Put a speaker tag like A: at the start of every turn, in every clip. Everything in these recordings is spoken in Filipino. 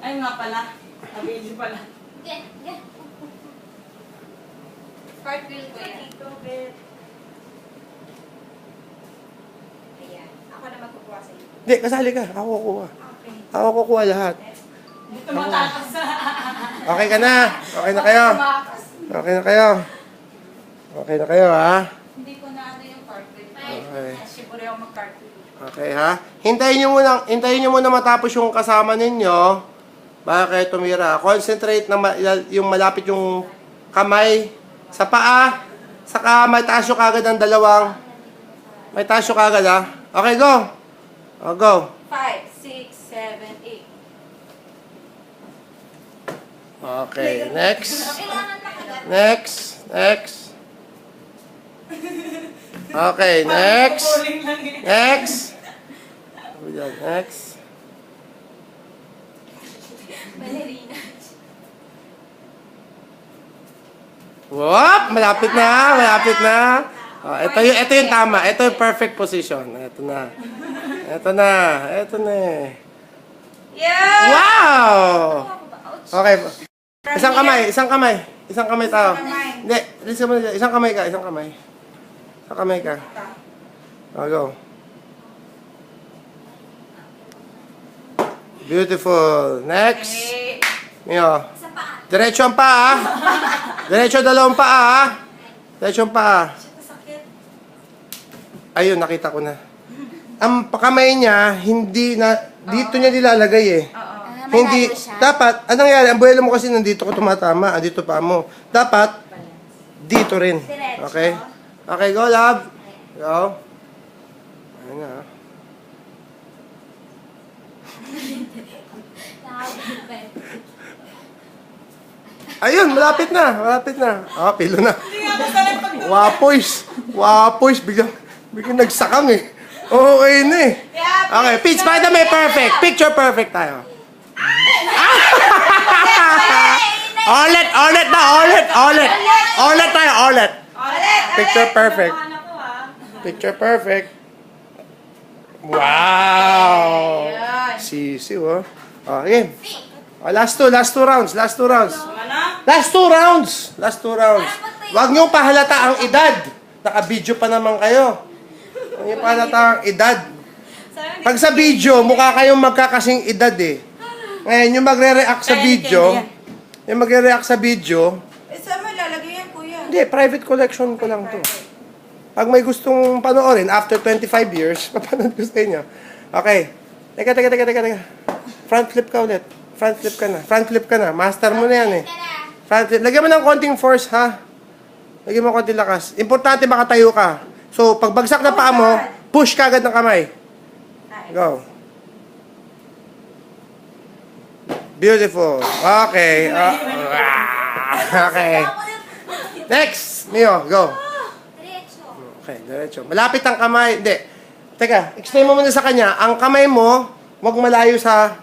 A: Ay nga pala. Nabili pala.
B: Yeah. Cartwheel ko yan. Ayan. Ako na magkukuha sa iyo.
C: Hindi, kasali ka. Ako kukuha.
B: Okay.
C: Ako kukuha lahat.
A: Dito matakas.
C: Okay ka na. Okay na kayo. Okay na kayo. Okay na kayo, ha?
A: Hindi ko na ano yung cartwheel.
C: Okay.
A: Siguro ako mag-cartwheel.
C: Okay, ha? Hintayin nyo muna matapos yung kasama ninyo. Baka kayo tumira. Concentrate na yung malapit yung kamay sa paa. Saka may taas yung kagad ng dalawang. May taas yung kagad, ha? Okay, go. Oh, go.
A: 5, 6, 7, 8.
C: Okay, next.
B: Kailangan makagat.
C: Next. Okay, next.
A: Pupulin lang eh.
C: Next. Next.
B: Ballerina.
C: Whoop! Malapit na. Oh, ito yung tama. Ito yung perfect position. Ito na.
A: Yeah!
C: Wow!
B: Ouch.
C: Okay. Isang kamay tao. Hindi, listen mo na. Isang kamay ka. Oh, go. Beautiful. Next.
A: Eh,
C: Mio.
B: Sa paa.
C: Diretso ang paa. Diretso dalawang paa. Diretso ang paa.
A: sakit.
C: Ayun, nakita ko na. Ang kamay niya, hindi na, dito niya nilalagay eh.
A: Oo.
C: Hindi, dapat, anong nangyari? Ang buhelo mo kasi nandito ko tumatama, dito pa mo. Dapat, dito rin. Okay? Okay, go, love. Go. Ayun na. Ayun, malapit na. Ah, pilo na.
A: Hindi nga ako sanay pag
C: Wapoys. Biglang nagsakang eh. Okay na eh. Okay, pitch, para may perfect. Picture perfect tayo. Ulit tayo.
A: Ulit!
C: Picture perfect.
A: Ano ko ah.
C: Picture perfect. Wow!
A: Ayan.
C: Sisiw, oh. Okay. Oh, last two rounds.
A: Ano?
C: Last two rounds. Huwag niyong pahalata ang edad. Naka-video pa naman kayo. Huwag niyong pahalata ang edad. Pag sa video, mukha kayong magkakasing edad eh. Ngayon, yung magre-react sa video,
A: Eh, saan mo ilalagay yan, kuya?
C: hindi, private collection ko lang to. Pag may gustong panoorin, after 25 years, papanood ko sa inyo. Okay. Teka. Front flip ka ulit. Front flip ka na. Master mo na yan eh. Front flip. Lagyan mo ng konting force, ha? Lagyan mo konting lakas. Importante makatayo ka. So, pag bagsak na paa mo, push ka agad ng kamay. Go. Beautiful. Okay. Okay. Next. Mio, go.
B: Diretso.
C: Okay, diretso. Malapit ang kamay. Hindi. Teka, explain mo muna sa kanya. Ang kamay mo, wag sa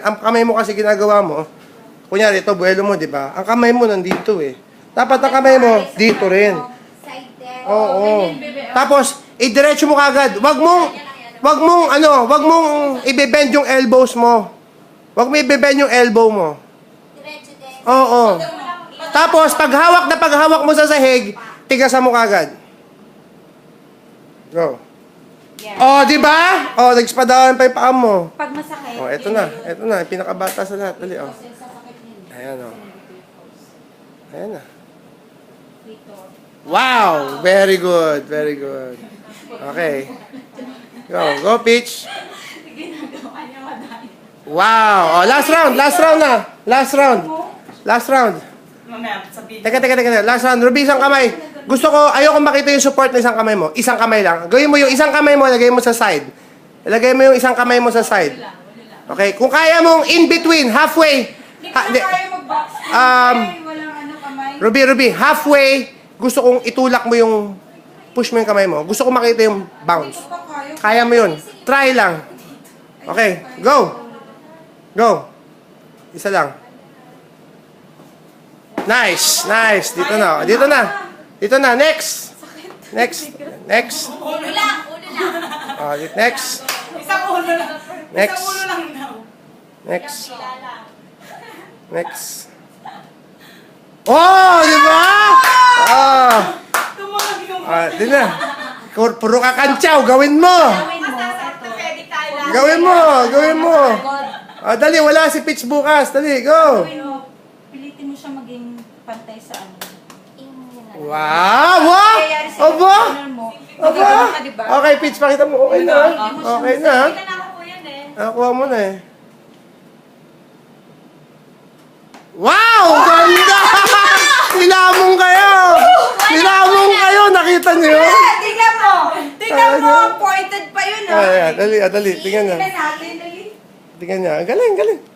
C: ang kamay mo kasi ginagawa mo. Kunyari, ito, buwelo mo, di ba? Ang kamay mo nandito eh. Dapat ang kamay mo, dito rin.
B: Side there.
C: Oo. Tapos, idiretso mo kagad. Wag mong i-bend yung elbows mo. Wag mo i-bend yung elbow mo.
B: Diretso din.
C: Oo. Tapos, pag hawak mo sa sahig, tigasan mo kagad. Go. Oh, di ba? Oh, nagspadawan pa yung paa mo.
A: Pag masakit.
C: Oh, eto na. Pinakabata sa lahat. Dali, oh. Ayan, oh. Ayan na. Wow! Very good. Okay. Go, Peach. Wow! Oh, last round na. Last round.
A: Mamaya, sa video.
C: Teka. Last round. Ruby, isang kamay. Ayoko makita yung support na isang kamay mo. Isang kamay lang. Gawin mo yung isang kamay mo, lagay mo sa side. Ilagay mo yung isang kamay mo sa side. Okay? Kung kaya mong in between, halfway.
A: Hindi ko na kaya mag-box. Walang ano kamay.
C: Ruby, halfway, gusto kong itulak mo yung, push mo yung kamay mo. Gusto kong makita yung bounce. Kaya mo yun. Try lang. Okay, go. Isa lang. Nice. Dito na. Next.
B: Ulo lang.
C: Next.
A: Isang ulo lang.
C: Next.
A: Isang ulo lang daw.
C: Next. Next. Oh, di ba? Ah.
A: Tumawag yung
C: Di na. Puro ka kantsaw, gawin mo.
A: orthopedic tayo lahat.
C: Gawin mo, gawin mo. Dali, wala si Pitch bukas. Dali, go.
A: Pilitin mo siya maging pantay sa ano.
C: Wow! Wow! Aba! Aba!
A: Diba?
C: Okay, Pitch, pakita mo. Okay na. Okay na.
A: Kita na ako po yan eh.
C: Nakuha mo na eh. Wow! Ganda! Nilamong kayo! Nilamong kayo! Nakita niyo?
A: Tingnan mo! Tingnan mo! Pointed pa yun ah!
C: Dali, dali. Tingnan niya.
A: Tingnan natin, dali.
C: Tingnan niya. Galing, galing.